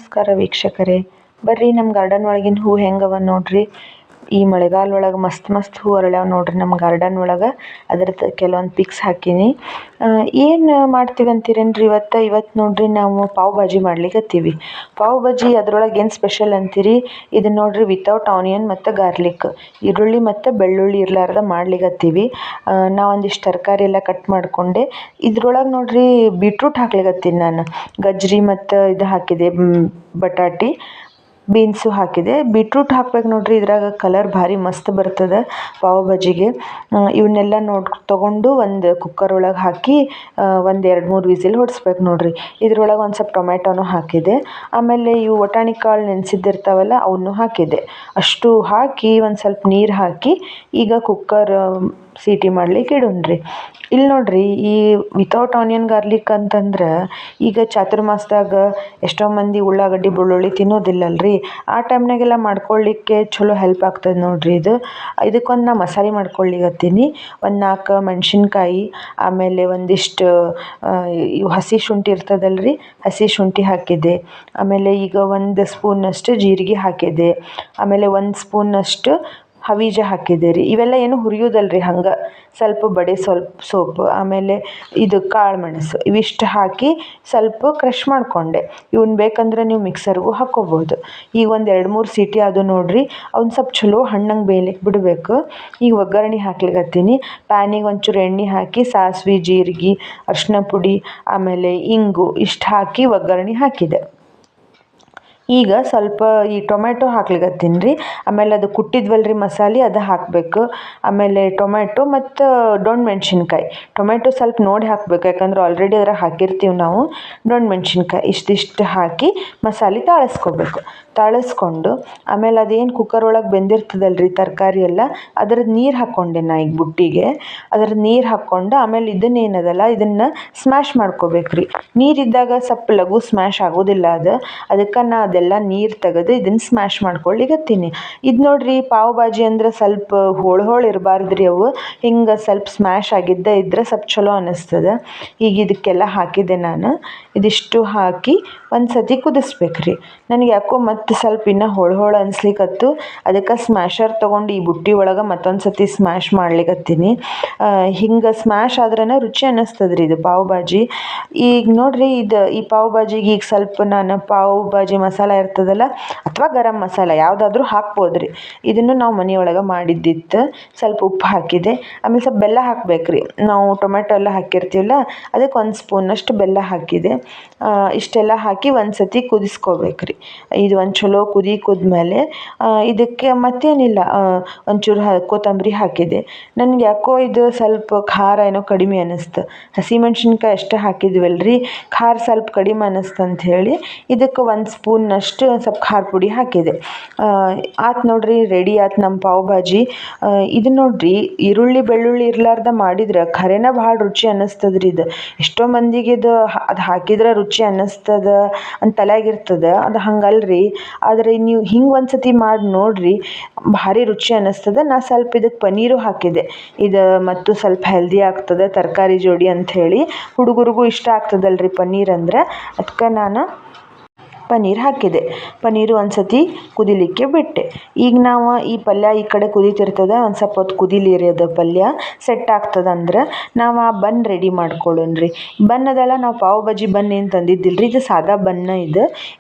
ನಮಸ್ಕಾರ ವೀಕ್ಷಕರೇ, ಬರ್ರಿ ನಮ್ಮ ಗಾರ್ಡನ್ ಒಳಗಿನ ಹೂ ಹೆಂಗವ ನೋಡ್ರಿ. ಈ ಮಳೆಗಾಲ ಒಳಗೆ ಮಸ್ತ್ ಹೂ ಅರಳ್ಯಾವ ನೋಡ್ರಿ ನಮ್ಮ ಗಾರ್ಡನ್ ಒಳಗೆ. ಅದ್ರದ್ದು ಕೆಲವೊಂದು ಪಿಕ್ಸ್ ಹಾಕೀನಿ. ಏನು ಮಾಡ್ತೀವಿ ಅಂತೀರೇನ್ರಿ ಇವತ್ತು ನೋಡ್ರಿ ನಾವು ಪಾವ್ ಭಾಜಿ ಮಾಡ್ಲಿಕ್ಕತ್ತೀವಿ. ಪಾವ್ ಭಾಜಿ ಅದ್ರೊಳಗೆ ಏನು ಸ್ಪೆಷಲ್ ಅಂತೀರಿ? ಇದು ನೋಡ್ರಿ ವಿತೌಟ್ ಆನಿಯನ್ ಮತ್ತು ಗಾರ್ಲಿಕ್, ಈರುಳ್ಳಿ ಮತ್ತು ಬೆಳ್ಳುಳ್ಳಿ ಇರ್ಲಾರ್ದ ಮಾಡ್ಲಿಕ್ಕತ್ತೀವಿ. ನಾವು ಒಂದಿಷ್ಟು ತರಕಾರಿ ಎಲ್ಲ ಕಟ್ ಮಾಡಿಕೊಂಡೆ. ಇದ್ರೊಳಗೆ ನೋಡ್ರಿ ಬೀಟ್ರೂಟ್ ಹಾಕ್ಲಿಕ್ಕತ್ತೀನಿ ನಾನು. ಗಜ್ರಿ ಮತ್ತು ಇದು ಹಾಕಿದೆ, ಬಟಾಟಿ ಬೀನ್ಸು ಹಾಕಿದೆ. ಬೀಟ್ರೂಟ್ ಹಾಕ್ಬೇಕು ನೋಡ್ರಿ, ಇದ್ರಾಗ ಕಲರ್ ಭಾರಿ ಮಸ್ತ್ ಬರ್ತದೆ ಪಾವ್ ಭಾಜಿಗೆ. ಇವನ್ನೆಲ್ಲ ತೊಗೊಂಡು ಒಂದು ಕುಕ್ಕರ್ ಒಳಗೆ ಹಾಕಿ ಒಂದು 2-3 ವಿಸಿಲ್ ಹೊಡಿಸ್ಬೇಕು ನೋಡ್ರಿ. ಇದ್ರೊಳಗೆ ಒಂದು ಸ್ವಲ್ಪ ಟೊಮೆಟೊನೂ ಹಾಕಿದೆ. ಆಮೇಲೆ ಇವು ವಟಾಣಿ ಕಾಳು ನೆನೆಸಿದ್ದಿರ್ತಾವಲ್ಲ ಅವನ್ನೂ ಹಾಕಿದೆ. ಅಷ್ಟು ಹಾಕಿ ಒಂದು ಸ್ವಲ್ಪ ನೀರು ಹಾಕಿ ಈಗ ಕುಕ್ಕರ್ ಸೀಟಿ ಮಾಡ್ಲಿಕ್ಕೆ ಇಡೋಣ್ರಿ. ಇಲ್ಲಿ ನೋಡ್ರಿ, ಈ ವಿತೌಟ್ ಆನಿಯನ್ ಗಾರ್ಲಿಕ್ ಅಂತಂದ್ರೆ ಈಗ ಚಾತುರ್ಮಾಸದಾಗ ಎಷ್ಟೋ ಮಂದಿ ಉಳ್ಳಾಗಡ್ಡಿ ಬೆಳ್ಳುಳ್ಳಿ ತಿನ್ನೋದಿಲ್ಲಲ್ರಿ. ಆ ಟೈಮ್ನಾಗೆಲ್ಲ ಮಾಡ್ಕೊಳ್ಳಿಕ್ಕೆ ಚಲೋ ಹೆಲ್ಪ್ ಆಗ್ತದೆ ನೋಡ್ರಿ ಇದು. ಇದಕ್ಕೊಂದು ನಾ ಮಸಾಲೆ ಮಾಡ್ಕೊಳ್ಳಿಕತ್ತೀನಿ. ಒಂದು 4 ಮೆಣಸಿನ್ಕಾಯಿ, ಆಮೇಲೆ ಒಂದಿಷ್ಟು ಇವು ಹಸಿ ಶುಂಠಿ ಇರ್ತದಲ್ರಿ, ಹಸಿ ಶುಂಠಿ ಹಾಕಿದೆ. ಆಮೇಲೆ ಈಗ 1 ಸ್ಪೂನಷ್ಟು ಜೀರಿಗೆ ಹಾಕಿದೆ. ಆಮೇಲೆ 1 ಸ್ಪೂನಷ್ಟು ಹವೀಜ ಹಾಕಿದೆ ರೀ. ಇವೆಲ್ಲ ಏನು ಹುರಿಯೋದಲ್ರಿ, ಹಂಗೆ ಸ್ವಲ್ಪ ಸೋಪು, ಆಮೇಲೆ ಇದು ಕಾಳು ಮೆಣಸು, ಇವಿಷ್ಟು ಹಾಕಿ ಸ್ವಲ್ಪ ಕ್ರಷ್ ಮಾಡಿಕೊಂಡೆ. ಇವನ್ನ ಬೇಕಂದ್ರೆ ನೀವು ಮಿಕ್ಸರ್ಗೂ ಹಾಕ್ಕೋಬೋದು. ಈಗ ಒಂದು 2-3 ಸೀಟಿ ಅದು ನೋಡ್ರಿ, ಅವ್ನು ಸ್ವಲ್ಪ ಚಲೋ ಹಣ್ಣಂಗೆ ಬೇಯಲಿಕ್ಕೆ ಬಿಡಬೇಕು. ಈಗ ಒಗ್ಗರಣೆ ಹಾಕ್ಲಿಕ್ಕತ್ತೀನಿ. ಪ್ಯಾನಿಗೆ ಒಂಚೂರು ಎಣ್ಣೆ ಹಾಕಿ ಸಾಸಿವೆ, ಜೀರಿಗೆ, ಅರಿಶಿನ ಪುಡಿ, ಆಮೇಲೆ ಇಂಗು ಇಷ್ಟು ಹಾಕಿ ಒಗ್ಗರಣೆ ಹಾಕಿದೆ. ಈಗ ಸ್ವಲ್ಪ ಈ ಟೊಮೆಟೊ ಹಾಕ್ಲಿಕ್ಕತ್ತೀನಿ ರೀ. ಆಮೇಲೆ ಅದು ಕುಟ್ಟಿದ್ವಲ್ರಿ ಮಸಾಲೆ, ಅದು ಹಾಕಬೇಕು. ಆಮೇಲೆ ಟೊಮೆಟೊ ಮತ್ತು ಡೊಣ್ ಮೆಣಸಿನ್ಕಾಯಿ. ಟೊಮೆಟೊ ಸ್ವಲ್ಪ ನೋಡಿ ಹಾಕಬೇಕು, ಯಾಕಂದ್ರೆ ಆಲ್ರೆಡಿ ಅದ್ರಾಗ ಹಾಕಿರ್ತೀವಿ ನಾವು. ಡೊಣ್ ಮೆಣಸಿನ್ಕಾಯಿ ಇಷ್ಟಿಷ್ಟು ಹಾಕಿ ಮಸಾಲೆ ತಾಳಿಸ್ಕೊಂಡು ಆಮೇಲೆ ಅದೇನು ಕುಕ್ಕರ್ ಒಳಗೆ ಬೆಂದಿರ್ತದಲ್ರಿ ತರಕಾರಿ ಎಲ್ಲ, ಅದ್ರದ್ದು ನೀರು ಹಾಕ್ಕೊಂಡೆ ನಾ ಈಗ ಬುಟ್ಟಿಗೆ. ಅದ್ರದ್ದು ನೀರು ಹಾಕ್ಕೊಂಡು ಆಮೇಲೆ ಇದನ್ನೇನದಲ್ಲ ಇದನ್ನು ಸ್ಮ್ಯಾಶ್ ಮಾಡ್ಕೋಬೇಕ್ರಿ. ನೀರಿದ್ದಾಗ ಸ್ವಲ್ಪ ಲಘು ಸ್ಮ್ಯಾಶ್ ಆಗೋದಿಲ್ಲ ಅದಕ್ಕೆ ನಾ ಅದೆಲ್ಲ ನೀರು ತೆಗೆದು ಇದನ್ನು ಸ್ಮ್ಯಾಶ್ ಮಾಡ್ಕೊಳ್ಳಿಕತ್ತೀನಿ. ಇದು ನೋಡ್ರಿ ಪಾವ್ ಭಾಜಿ ಅಂದ್ರೆ ಸ್ವಲ್ಪ ಹೋಳು ಇರಬಾರ್ದ್ರಿ, ಅವು ಹಿಂಗೆ ಸ್ವಲ್ಪ ಸ್ಮ್ಯಾಶ್ ಆಗಿದ್ದ ಇದ್ರೆ ಸ್ವಲ್ಪ ಚಲೋ ಅನ್ನಿಸ್ತದೆ. ಈಗ ಇದಕ್ಕೆಲ್ಲ ಹಾಕಿದೆ ನಾನು. ಇದಿಷ್ಟು ಹಾಕಿ ಒಂದು ಸತಿ ಕುದಿಸ್ಬೇಕ್ರಿ. ನನಗೆ ಯಾಕೋ ಮತ್ತೆ ಸ್ವಲ್ಪ ಇನ್ನೂ ಹೋಳು ಅನ್ಸ್ಲಿಕ್ಕತ್ತು. ಅದಕ್ಕೆ ಸ್ಮ್ಯಾಶರ್ ತೊಗೊಂಡು ಈ ಬುಟ್ಟಿ ಒಳಗೆ ಮತ್ತೊಂದು ಸತಿ ಸ್ಮ್ಯಾಶ್ ಮಾಡ್ಲಿಕ್ಕತ್ತೀನಿ. ಹಿಂಗೆ ಸ್ಮ್ಯಾಶ್ ಆದ್ರೇ ರುಚಿ ಅನ್ನಿಸ್ತದ್ರಿ ಇದು ಪಾವ್ ಭಾಜಿ. ಈಗ ನೋಡ್ರಿ ಈ ಪಾವ್ ಭಾಜಿಗೆ ಈಗ ಸ್ವಲ್ಪ ನಾನು ಪಾವ್ ಭಾಜಿ ಮಸಾಲ ಇರ್ತದಲ್ಲ ಅಥವಾ ಗರಂ ಮಸಾಲ ಯಾವುದಾದ್ರೂ ಹಾಕ್ಬೋದ್ರಿ. ಇದನ್ನು ನಾವು ಮನೆಯೊಳಗೆ ಮಾಡಿದ್ದಿತ್ತು. ಸ್ವಲ್ಪ ಉಪ್ಪು ಹಾಕಿದೆ. ಆಮೇಲೆ ಸ್ವಲ್ಪ ಬೆಲ್ಲ ಹಾಕಬೇಕ್ರಿ. ನಾವು ಟೊಮೆಟೊ ಎಲ್ಲ ಹಾಕಿರ್ತೀವಲ್ಲ ಅದಕ್ಕೆ 1 ಸ್ಪೂನಷ್ಟು ಬೆಲ್ಲ ಹಾಕಿದೆ. ಇಷ್ಟೆಲ್ಲ ಹಾಕಿ ಒಂದು ಸತಿ ಕುದಿಸ್ಕೋಬೇಕ್ರಿ. ಇದು ಒಂದು ಚಲೋ ಕುದ್ಮೇಲೆ ಇದಕ್ಕೆ ಮತ್ತೇನಿಲ್ಲ, ಒಂಚೂರು ಕೊತ್ತಂಬರಿ ಹಾಕಿದೆ. ನನಗೆ ಯಾಕೋ ಇದು ಸ್ವಲ್ಪ ಖಾರ ಏನೋ ಕಡಿಮೆ ಅನ್ನಿಸ್ತು. ಹಸಿಮೆಣ್ಸಿನ್ಕಾಯಿ ಅಷ್ಟೇ ಹಾಕಿದ್ವಲ್ರಿ, ಖಾರ ಸ್ವಲ್ಪ ಕಡಿಮೆ ಅನ್ನಿಸ್ತು ಅಂತ ಹೇಳಿ ಇದಕ್ಕೆ 1 ಸ್ಪೂನಷ್ಟು ಸ್ವಲ್ಪ ಖಾರ ಪುಡಿ ಹಾಕಿದೆ. ಆತು ನೋಡ್ರಿ, ರೆಡಿ ಆತು ನಮ್ಮ ಪಾವ್ ಭಾಜಿ. ಇದು ನೋಡ್ರಿ ಈರುಳ್ಳಿ ಬೆಳ್ಳುಳ್ಳಿ ಇರ್ಲಾರ್ದ ಮಾಡಿದ್ರೆ ಖರೇನ ಭಾಳ ರುಚಿ ಅನ್ನಿಸ್ತದ್ರಿ ಇದು. ಎಷ್ಟೋ ಮಂದಿಗೆ ಅದು ಹಾಕಿದ್ರೆ ರುಚಿ ಅನ್ನಿಸ್ತದ ಅಂತ ತಲೆಯಾಗಿರ್ತದೆ, ಅದು ಹಂಗಲ್ರಿ. ಆದರೆ ನೀವು ಹಿಂಗೆ ಒಂದು ಸತಿ ಮಾಡಿ ನೋಡ್ರಿ, ಭಾರಿ ರುಚಿ ಅನ್ನಿಸ್ತದೆ. ನಾ ಸ್ವಲ್ಪ ಇದಕ್ಕೆ ಪನ್ನೀರು ಹಾಕಿದೆ. ಇದು ಮತ್ತು ಸ್ವಲ್ಪ ಹೆಲ್ದಿ ಆಗ್ತದೆ ತರಕಾರಿ ಜೋಡಿ ಅಂಥೇಳಿ. ಹುಡುಗರಿಗೂ ಇಷ್ಟ ಆಗ್ತದಲ್ರಿ ಪನ್ನೀರ್ ಅಂದ್ರೆ, ಅದಕ್ಕೆ ನಾನು ಪನ್ನೀರ್ ಹಾಕಿದೆ. ಪನ್ನೀರು ಒಂದು ಸತಿ ಕುದಿಲಿಕ್ಕೆ ಬಿಟ್ಟೆ. ಈಗ ನಾವು ಈ ಪಲ್ಯ ಈ ಕಡೆ ಕುದೀತಿರ್ತದೆ, ಒಂದು ಸ್ವಲ್ಪ ಹೊತ್ತು ಕುದೀಲಿ ರೀ. ಅದು ಪಲ್ಯ ಸೆಟ್ ಆಗ್ತದಂದ್ರೆ ನಾವು ಆ ಬನ್ ರೆಡಿ ಮಾಡ್ಕೊಳ್ಳೋಣ್ರಿ. ಬನ್ ಅದೆಲ್ಲ ನಾವು ಪಾವ್ ಭಾಜಿ ಬನ್ ಏನು ತಂದಿದ್ದಿಲ್ರಿ, ಇದು ಸಾದಾ ಬನ್ನ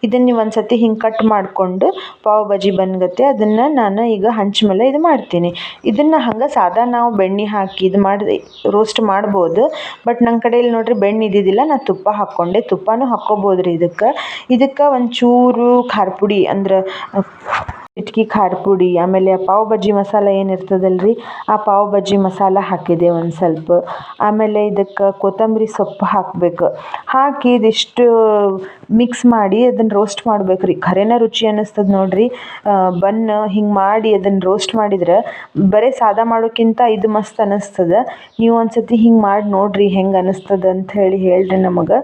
ಇದನ್ನು ನೀವು ಒಂದು ಸತಿ ಹಿಂಗೆ ಕಟ್ ಮಾಡಿಕೊಂಡು ಪಾವ್ ಭಾಜಿ ಬನ್ಗತ್ತೆ ಅದನ್ನು ನಾನು ಈಗ ಹಂಚ ಮೇಲೆ ಇದು ಮಾಡ್ತೀನಿ. ಇದನ್ನು ಹಂಗೆ ಸಾದಾ ನಾವು ಬೆಣ್ಣೆ ಹಾಕಿ ಇದು ಮಾಡಿ ರೋಸ್ಟ್ ಮಾಡ್ಬೋದು. ಬಟ್ ನನ್ನ ಕಡೆಯಲ್ಲಿ ನೋಡ್ರಿ ಬೆಣ್ಣೆ ಇದ್ದಿದ್ದಿಲ್ಲ, ನಾನು ತುಪ್ಪ ಹಾಕ್ಕೊಂಡೆ. ತುಪ್ಪನೂ ಹಾಕ್ಕೋಬೋದ್ರಿ ಇದಕ್ಕೆ ಒಂಚೂರು ಖಾರ ಪುಡಿ ಅಂದ್ರೆ ಚಿಟಕಿ ಖಾರ ಪುಡಿ, ಆಮೇಲೆ ಪಾವ್ ಭಾಜಿ ಮಸಾಲ ಏನಿರ್ತದಲ್ರಿ ಆ ಪಾವ್ ಭಾಜಿ ಮಸಾಲ ಹಾಕಿದೆ ಒಂದು ಸ್ವಲ್ಪ. ಆಮೇಲೆ ಇದಕ್ಕೆ ಕೊತ್ತಂಬರಿ ಸೊಪ್ಪು ಹಾಕಬೇಕು. ಹಾಕಿ ಇದಿಷ್ಟು ಮಿಕ್ಸ್ ಮಾಡಿ ಅದನ್ನು ರೋಸ್ಟ್ ಮಾಡ್ಬೇಕ್ರಿ. ಖರೇನ ರುಚಿ ಅನ್ನಿಸ್ತದೆ ನೋಡ್ರಿ. ಬನ್ ಹಿಂಗೆ ಮಾಡಿ ಅದನ್ನು ರೋಸ್ಟ್ ಮಾಡಿದ್ರೆ ಬರೀ ಸಾದಾ ಮಾಡೋಕ್ಕಿಂತ ಇದು ಮಸ್ತ್ ಅನ್ನಿಸ್ತದೆ. ನೀವು ಒಂದು ಸತಿ ಹಿಂಗೆ ಮಾಡಿ ನೋಡ್ರಿ ಹೆಂಗೆ ಅನ್ನಿಸ್ತದೆ ಅಂತ ಹೇಳ್ರಿ ನಮಗೆ.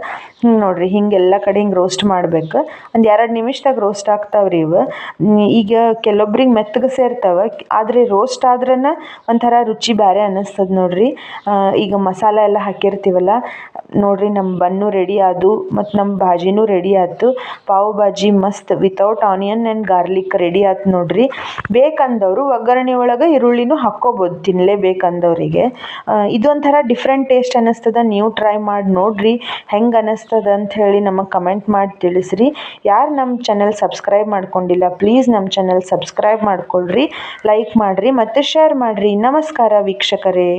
ನೋಡ್ರಿ ಹಿಂಗೆಲ್ಲ ಕಡೆ ಹಿಂಗೆ ರೋಸ್ಟ್ ಮಾಡ್ಬೇಕು. ಒಂದು 2 ನಿಮಿಷದಾಗ ರೋಸ್ಟ್ ಆಗ್ತಾವ್ರಿ ಇವು. ಈಗ ಕೆಲವೊಬ್ರಿಗೆ ಮೆತ್ತಗೆ ಸೇರ್ತವೆ, ಆದರೆ ರೋಸ್ಟ್ ಆದ್ರನ ಒಂಥರ ರುಚಿ ಬೇರೆ ಅನ್ನಿಸ್ತದೆ ನೋಡ್ರಿ. ಈಗ ಮಸಾಲೆ ಎಲ್ಲ ಹಾಕಿರ್ತೀವಲ್ಲ ನೋಡ್ರಿ, ನಮ್ಮ ಬನ್ನು ರೆಡಿ ಆದು ಮತ್ತು ನಮ್ಮ ಭಾಜಿನೂ ರೆಡಿ ಆಯ್ತು. ಪಾವ್ ಭಾಜಿ ಮಸ್ತ್ without onion and garlic ready ಆಯ್ತು ನೋಡ್ರಿ. ಬೇಕಂದವರು ಒಗ್ಗರಣೆ ಒಳಗೆ ಈರುಳ್ಳಿನೂ ಹಾಕ್ಕೋಬೋದು ತಿನ್ನಲೇಬೇಕಂದವರಿಗೆ. ಇದೊಂಥರ ಡಿಫ್ರೆಂಟ್ ಟೇಸ್ಟ್ ಅನ್ನಿಸ್ತದ. ನೀವು ಟ್ರೈ ಮಾಡಿ ನೋಡ್ರಿ ಹೆಂಗೆ ಅನ್ನಿಸ್ತದ ಅಂತ ಹೇಳಿ ನಮಗೆ ಕಮೆಂಟ್ ಮಾಡಿ ತಿಳಿಸ್ರಿ. ಯಾರು ನಮ್ಮ ಚಾನೆಲ್ ಸಬ್ಸ್ಕ್ರೈಬ್ ಮಾಡ್ಕೊಂಡಿಲ್ಲ ಪ್ಲೀಸ್ ನಮ್ಮ ಚಾನೆಲ್ ಸಬ್ಸ್ಕ್ರೈಬ್ ಮಾಡ್ಕೊಳ್ರಿ, ಲೈಕ್ ಮಾಡಿರಿ ಮತ್ತು ಶೇರ್ ಮಾಡಿರಿ. ನಮಸ್ಕಾರ ವೀಕ್ಷಕರೇ.